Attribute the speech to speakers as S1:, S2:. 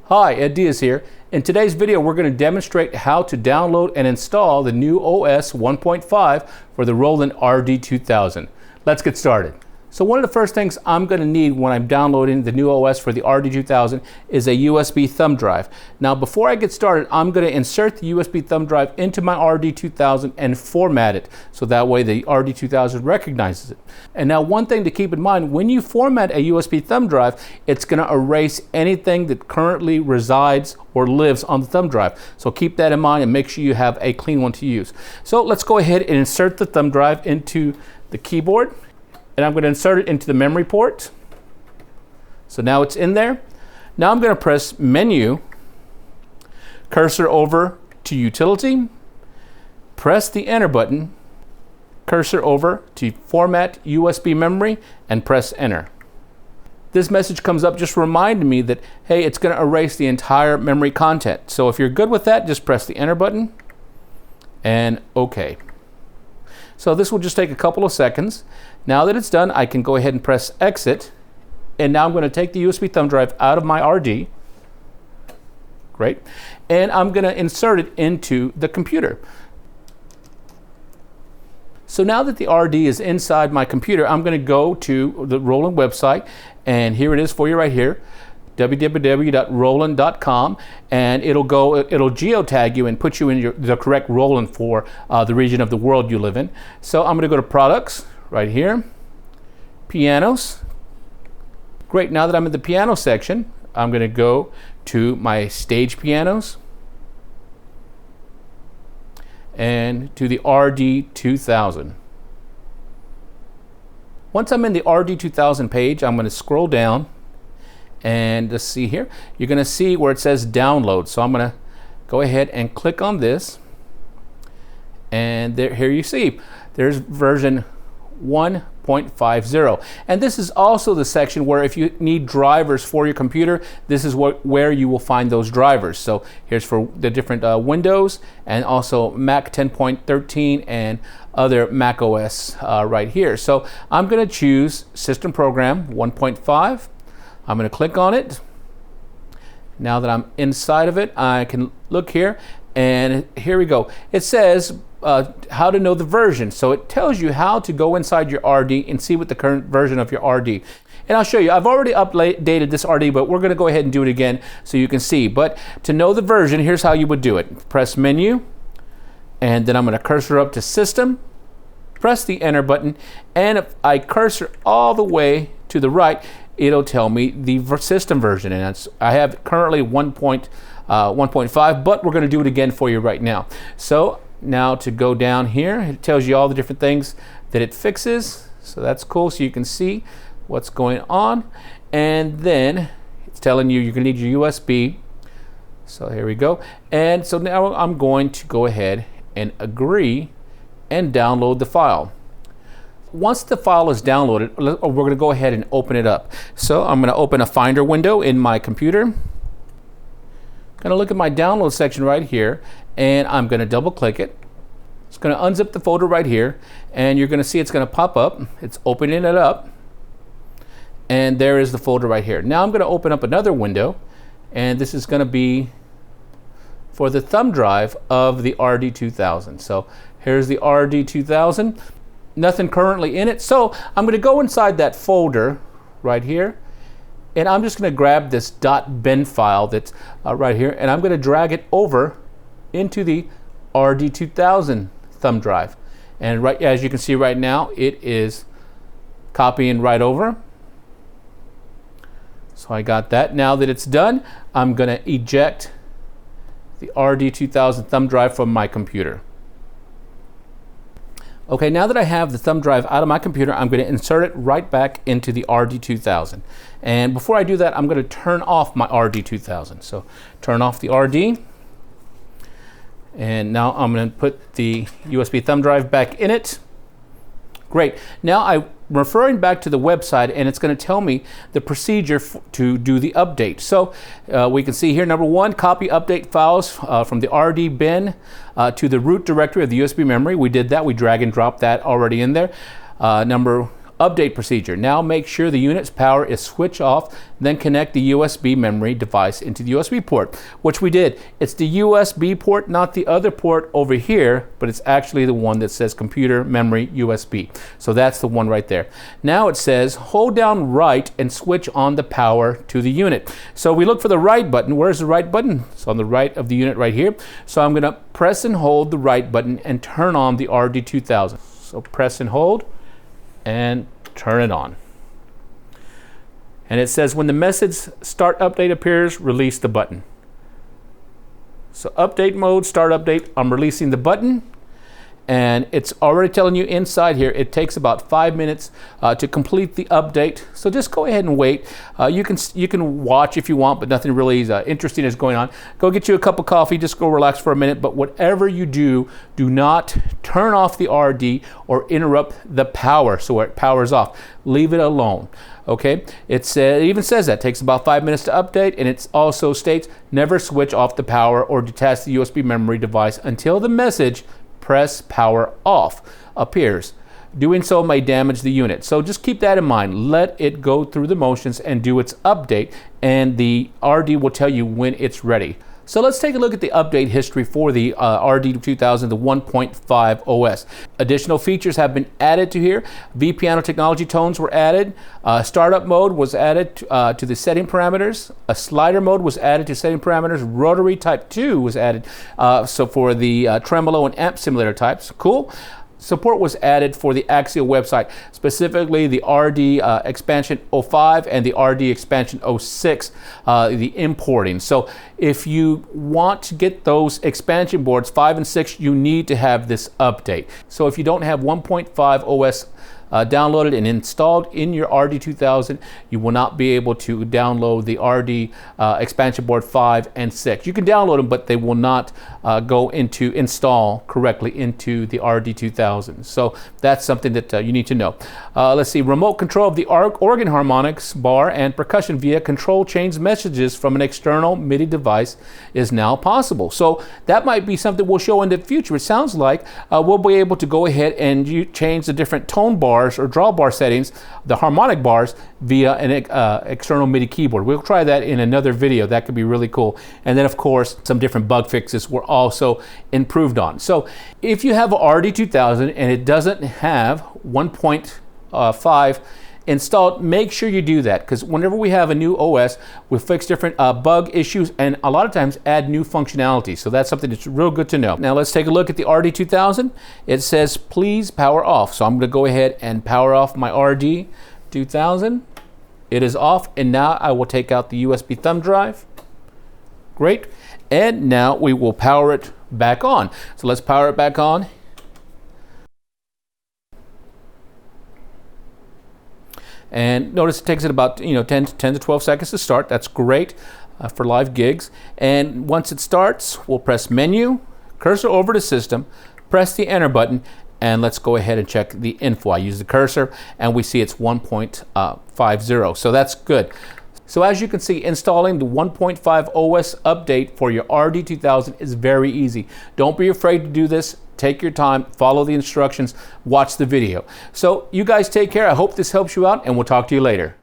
S1: Hi, Ed Diaz here. In today's video, we're going to demonstrate how to download and install the new OS 1.5 for the Roland RD-2000. Let's get started. So one of the first things I'm going to need when I'm downloading the new OS for the RD-2000 is a USB thumb drive. Now before I get started, I'm going to insert the USB thumb drive into my RD-2000 and format it so that way the RD-2000 recognizes it. And now one thing to keep in mind, when you format a USB thumb drive, it's going to erase anything that currently resides or lives on the thumb drive. So keep that in mind and make sure you have a clean one to use. So let's go ahead and insert the thumb drive into the keyboard. And I'm going to insert it into the memory port. So now it's in there. Now I'm going to press Menu, cursor over to Utility, press the Enter button, cursor over to Format USB Memory, and press Enter. This message comes up just reminding me that, hey, it's going to erase the entire memory content. So if you're good with that, just press the Enter button and OK. So this will just take a couple of seconds. Now that it's done, I can go ahead and press Exit. And now I'm going to take the USB thumb drive out of my RD. Great. And I'm going to insert it into the computer. So now that the RD is inside my computer, I'm going to go to the Roland website. And here it is for you right here. www.roland.com, and it'll geotag you and put you in the correct Roland for the region of the world you live in. So I'm going to go to Products right here, Pianos. Great, now that I'm in the piano section, I'm going to go to my stage pianos and to the RD-2000. Once I'm in the RD-2000 page, I'm going to scroll down. And let's see here, you're going to see where it says download. So I'm going to go ahead and click on this. And here you see, there's version 1.50. And this is also the section where if you need drivers for your computer, this is where you will find those drivers. So here's for the different Windows and also Mac 10.13 and other Mac OS right here. So I'm going to choose System Program 1.5. I'm going to click on it. Now that I'm inside of it, I can look here, and here we go. It says how to know the version. So it tells you how to go inside your RD and see what the current version of your RD. And I'll show you. I've already updated this RD, but we're going to go ahead and do it again so you can see. But to know the version, here's how you would do it. Press Menu, and then I'm going to cursor up to System, press the Enter button, and if I cursor all the way to the right, it'll tell me the system version, and I have currently 1.5, but we're going to do it again for you right now. So now to go down here, it tells you all the different things that it fixes. So that's cool, so you can see what's going on. And then it's telling you you're going to need your USB. So here we go. And so now I'm going to go ahead and agree and download the file. Once the file is downloaded, we're going to go ahead and open it up. So I'm going to open a Finder window in my computer. I'm going to look at my download section right here, and I'm going to double click it. It's going to unzip the folder right here, and you're going to see it's going to pop up. It's opening it up, and there is the folder right here. Now I'm going to open up another window, and this is going to be for the thumb drive of the RD-2000. So here's the RD-2000. Nothing currently in it, so I'm going to go inside that folder right here, and I'm just going to grab this .bin file that's right here, and I'm going to drag it over into the RD-2000 thumb drive. And right as you can see right now, it is copying right over. So I got that. Now that it's done, I'm going to eject the RD-2000 thumb drive from my computer. Okay, now that I have the thumb drive out of my computer, I'm going to insert it right back into the RD-2000. And before I do that, I'm going to turn off my RD-2000. So turn off the RD. And now I'm going to put the USB thumb drive back in it. Great. Now I'm referring back to the website, and it's going to tell me the procedure to do the update. So we can see here, number one, copy update files from the RD bin to the root directory of the USB memory. We did that. We drag and drop that already in there. Number Update procedure. Now make sure the unit's power is switched off, then connect the USB memory device into the USB port, which we did. It's the USB port, not the other port over here, but it's actually the one that says computer memory USB. So that's the one right there. Now it says hold down right and switch on the power to the unit. So we look for the right button. Where's the right button? It's on the right of the unit right here. So I'm going to press and hold the right button and turn on the RD-2000. So press and hold and turn it on. And it says when the message start update appears, release the button. So update mode, start update, I'm releasing the button. And it's already telling you inside here, it takes about 5 minutes to complete the update. So just go ahead and wait. You can watch if you want, but nothing really interesting is going on. Go get you a cup of coffee, just go relax for a minute. But whatever you do, do not turn off the RD or interrupt the power so it powers off. Leave it alone. Okay, it even says that it takes about 5 minutes to update, and it also states never switch off the power or detach the USB memory device until the message press power off appears. Doing so may damage the unit. So just keep that in mind. Let it go through the motions and do its update, and the RD will tell you when it's ready. So let's take a look at the update history for the RD-2000, the 1.5 OS. Additional features have been added to here. vPiano technology tones were added. Startup mode was added to the setting parameters. A slider mode was added to setting parameters. Rotary type 2 was added. So for the tremolo and amp simulator types. Cool. Support was added for the Axial website, specifically the RD expansion 05 and the RD expansion 06, the importing. So if you want to get those expansion boards 5 and 6, you need to have this update. So if you don't have 1.5 OS downloaded and installed in your RD-2000, you will not be able to download the RD expansion board 5 and 6. You can download them, but they will not go into install correctly into the RD-2000. So that's something that you need to know. Let's see, remote control of the organ harmonics bar and percussion via control change messages from an external MIDI device is now possible. So that might be something we'll show in the future. It sounds like we'll be able to go ahead and change the different tone bars or draw bar settings, the harmonic bars, via an external MIDI keyboard. We'll try that in another video. That could be really cool. And then of course, some different bug fixes were also improved on. So if you have a RD-2000 and it doesn't have 1.5 installed, make sure you do that, because whenever we have a new OS, we fix different bug issues and a lot of times add new functionality. So that's something that's real good to know. Now let's take a look at the RD-2000. It says please power off. So I'm going to go ahead and power off my RD-2000. It is off, and now I will take out the USB thumb drive. Great. And now we will power it back on. So let's power it back on. And notice it takes it about 10 to 12 seconds to start. That's great for live gigs. And once it starts, we'll press menu, cursor over to system, press the enter button, and let's go ahead and check the info. I use the cursor and we see it's 1.50. So that's good. So as you can see, installing the 1.5 OS update for your RD-2000 is very easy. Don't be afraid to do this. Take your time, follow the instructions, watch the video. So you guys take care. I hope this helps you out, and we'll talk to you later.